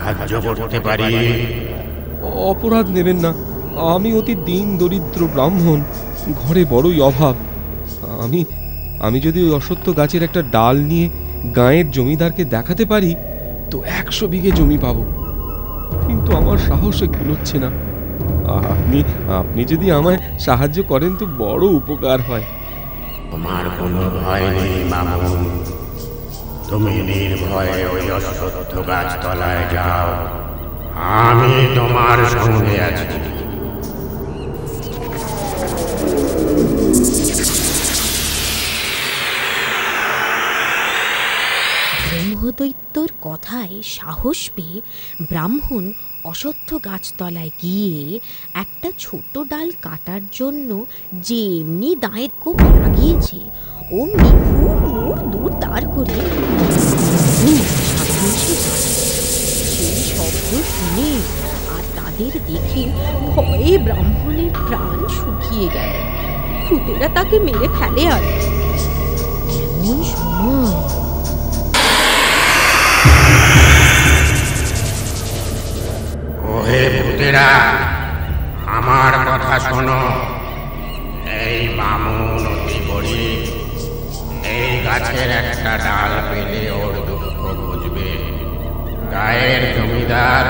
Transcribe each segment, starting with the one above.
সাহায্য করতে পারি? অপরাধ নেবেন না, আমি অতি দীন দরিদ্র ব্রাহ্মণ, ঘরে বড়ই অভাব। আমি যদি ওই অশ্বত্থ গাছের একটা ডাল নিয়ে গাঁয়ের জমিদারকে দেখাতে পারি তো 100 বিঘে জমি পাবো, কিন্তু আমার সাহসে কুলোচ্ছে না। আপনি যদি আমায় সাহায্য করেন তো বড় উপকার হয়। তোমার কোনো ভয় নেই মামুন, তুমি নির্ভয়ে ওই অশ্বত্থ গাছ তলায় যাও, আমি তোমার সঙ্গে আছি। ব্রহ্মদৈত্যর কথায় সাহস পেয়ে ব্রাহ্মণ অশ্বত্থ গাছতলায় গিয়ে একটা ছোট ডাল কাটার জন্য যেমনি দায়ের কোপ লাগিয়েছে অমনি হুড় দূর দাঁড় করে সেই শব্দ শুনে আর তাদের দেখে ভয়ে ব্রাহ্মণের প্রাণ শুকিয়ে গেল। ভূতেরা তাকে মেরে ফেলে। আর এমন সময় ওহে ভূতেরা, আমার কথা শোনো। এই বামুন অতি গরিব, এই গাছের একটা ডাল পেলে ওর দুঃখ বুঝবে। গায়ের জমিদার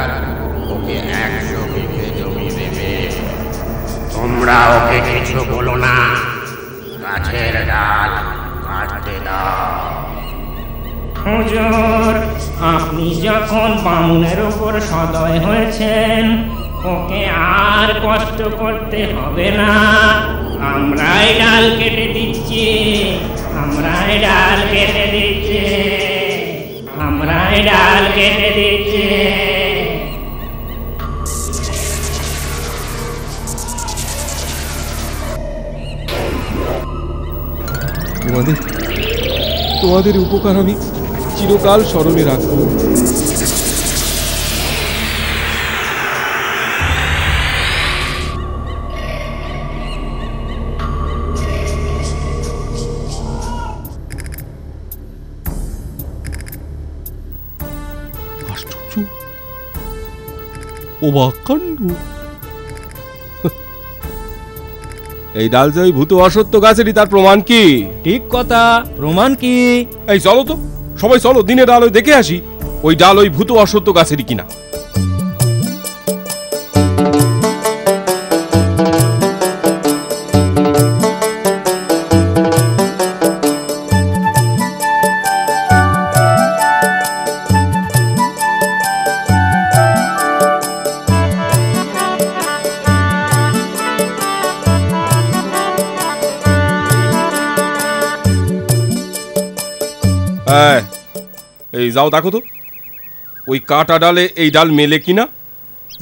ওকে 100 বিঘে জমি দেবে। তোমরা ওকে কিছু বলো না, গাছের ডাল কাটতে দাও। হুজুর, আপনি যখন বামুনের উপর সদয় হয়েছেন, ওকে আর কষ্ট করতে হবে না। আমরাই ডাল কেটে দিচ্ছি, আমরাই ডাল কেটে দিচ্ছি, আমরাই ডাল কেটে দিচ্ছি। তোমাদের উপকার আমি চিরকাল স্মরণে রাখব। আশ্চর্য, অবাক কাণ্ড! এই ডাল যে ওই ভূত অশ্বত্থ গাছেরই, তার প্রমাণ কি? ঠিক কথা, প্রমাণ কি? এই চলো তো, সবাই চলো, দিনের আলোয় দেখে আসি ওই ডাল ওই ভূত অশ্বত্থ গাছেরই কিনা। এই যাও দেখো তো ওই কাটা ডালে এই ডাল মেলে কিনা।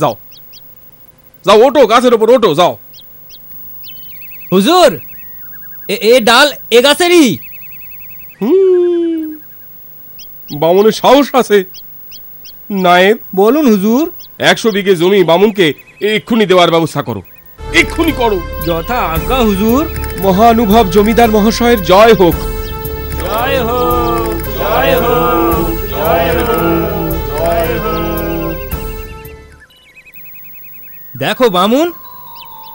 যাও যাও, ওঠো, গাছের ওপর ওঠো, যাও। হুজুর, এ ডাল এ গাছেরই। বামুনের সাহস আছে। নায়েব, বলুন হুজুর। 100 বিঘে জমি বামুনকে এক্ষুনি দেওয়ার ব্যবস্থা করো, এক্ষুনি করো। যথা আজ্ঞা হুজুর। মহানুভব জমিদার মহাশয়ের জয় হোক। জয় হোক, জয় হোক, জয় হোক, জয় হোক। দেখো বামুন,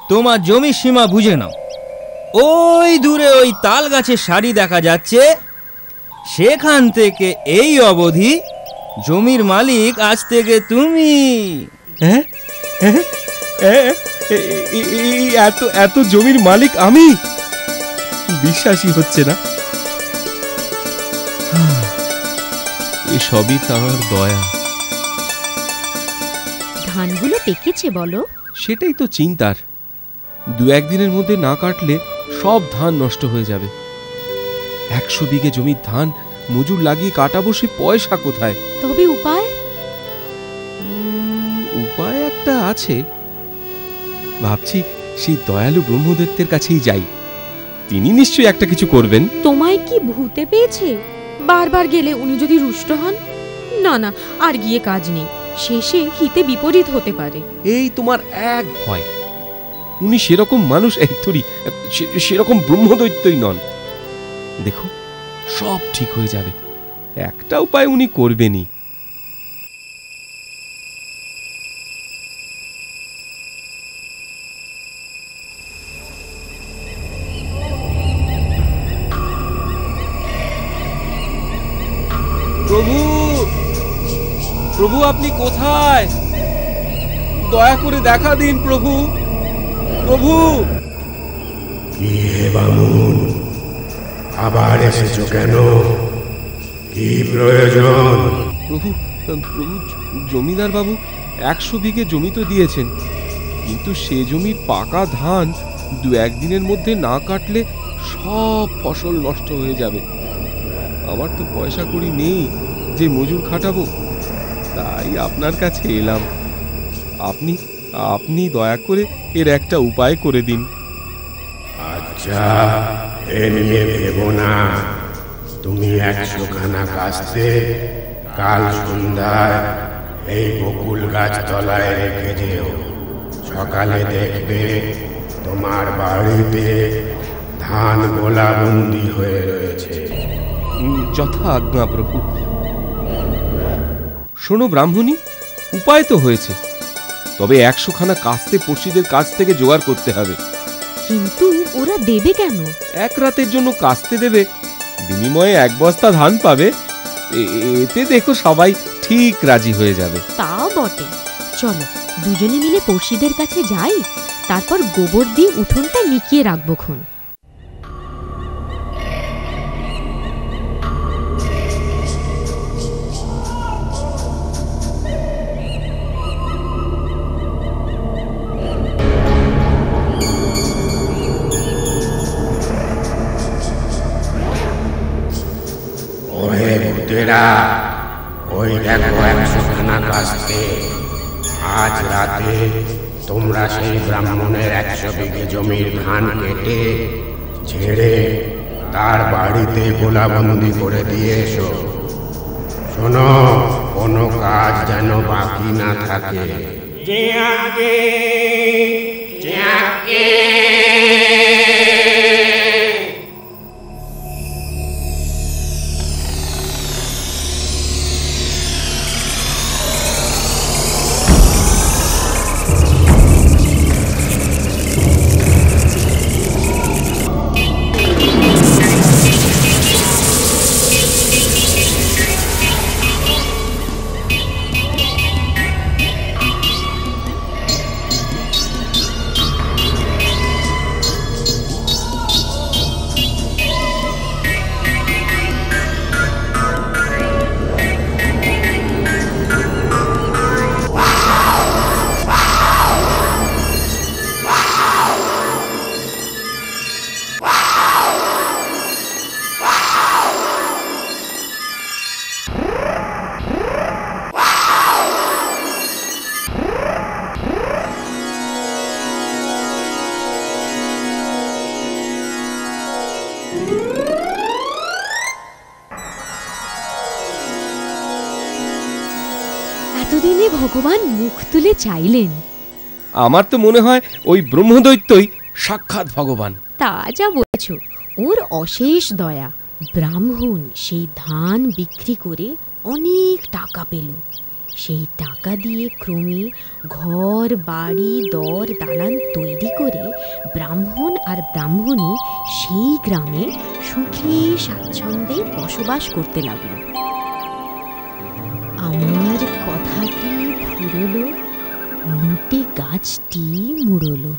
তোমার জমির সীমা বুঝে নাও। ওই দূরে ওই তাল গাছের সারি দেখা যাচ্ছে, সেখান থেকে এই অবধি জমির মালিক আজ থেকে তুমি। এত এত জমির মালিক আমি? বিশ্বাসই হচ্ছে না। এসবই তার দয়া। ধানগুলো পেকেছে বলো? সেটাই তো চিন্তার। 2-1 দিনের মধ্যে না কাটলে সব ধান নষ্ট হয়ে যাবে। 100 বিঘে জমির ধান মজুর লাগিয়ে কাটাবো, সে পয়সা কোথায়? তবে উপায়? উপায় একটা আছে। ভাবছি সেই দয়ালু ব্রহ্মদৈত্যের কাছেই যাই, তিনি নিশ্চয়ই একটা কিছু করবেন। তোমায় কি ভূতে পেয়েছে? বারবার গেলে উনি যদি রুষ্ট হন? না না, আর গিয়ে কাজ নেই, শেষে হিতে বিপরীত হতে পারে। এই তোমার এক ভয়, উনি সেরকম মানুষ সেরকম ব্রহ্মদৈত্যই নন। দেখো সব ঠিক হয়ে যাবে, একটা উপায় উনি করবেনই। প্রভু আপনি কোথায়? দয়া করে দেখা দিন প্রভু। প্রভু! কি হে বামুন, আবার এসেছো কেন? কি প্রয়োজন? প্রভু, প্রভু, জমিদার বাবু 100 বিঘে জমি তো দিয়েছেন, কিন্তু সে জমির পাকা ধান 2-1 দিনের মধ্যে না কাটলে সব ফসল নষ্ট হয়ে যাবে। আমার তো পয়সা কড়ি নেই যে মজুর খাটাবো, তাই আপনার কাছে এলাম। আপনি দয়া করে এর একটা উপায় করে দিন। আচ্ছা, এ নিয়ে ভেবো না। তুমি 100 খানা কাস্তে কাল সন্ধ্যায় এই বকুল গাছ তলায় রেখে যেও। সকালে দেখবে তোমার বাড়িতে ধান গোলাবন্দি হয়ে রয়েছে। যথা আজ্ঞা প্রভু। শোনো ব্রাহ্মণী, উপায় তো হয়েছে, তবে 100 খানা কাস্তে পড়শিদের কাছ থেকে জোগাড় করতে হবে। কিন্তু ওরা দেবে কেন? 1 রাতের জন্য কাস্তে দেবে, বিনিময়ে 1 বস্তা ধান পাবে। এতে দেখো সবাই ঠিক রাজি হয়ে যাবে। তা বটে, চলো দুজনে মিলে পড়শিদের কাছে যাই, তারপর গোবর দিয়ে উঠোনটা নিকিয়ে রাখবো খন। ওহে ভূতেরা, ওই দেখো 100 খানা কাস্তে। আজ রাতে তোমরা সেই ব্রাহ্মণের 100 বিঘে জমির ধান কেটে ছেড়ে তার বাড়িতে গোলাবন্দি করে দিয়ে এসো। শোনো, কোনো কাজ যেন বাকি না থাকে। যে আগে যে আগে এতদিনে ভগবান মুখ তুলে চাইলেন। আমার তো মনে হয় ওই ব্রহ্মদৈত্যই সাক্ষাৎ ভগবান। তা যা বলেছ, ওর অশেষ দয়া। ব্রাহ্মণ সেই ধান বিক্রি করে অনেক টাকা পেল। সেই টাকা দিয়ে ক্রমে ঘর বাড়ি দর দালান তৈরি করে ব্রাহ্মণ আর ব্রাহ্মণী সেই গ্রামে সুখে স্বাচ্ছন্দ্যে বসবাস করতে লাগলো। আমার কথাটি ফুরলো, নোটে গাছটি মুড়লো।